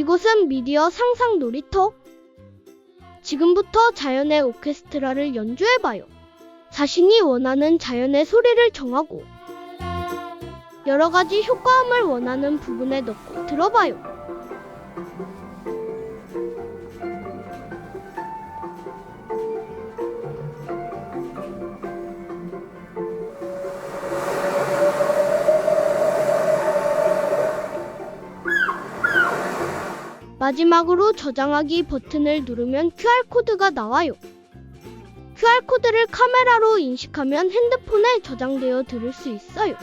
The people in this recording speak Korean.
이곳은 미디어상상놀이터. 지금부터 자연의 오케스트라를 연주해봐요. 자신이 원하는 자연의 소리를 정하고 여러가지 효과음을 원하는 부분에 넣고 들어봐요. 마지막으로 저장하기 버튼을 누르면 QR코드가 나와요. QR코드를 카메라로 인식하면 핸드폰에 저장되어 들을 수 있어요.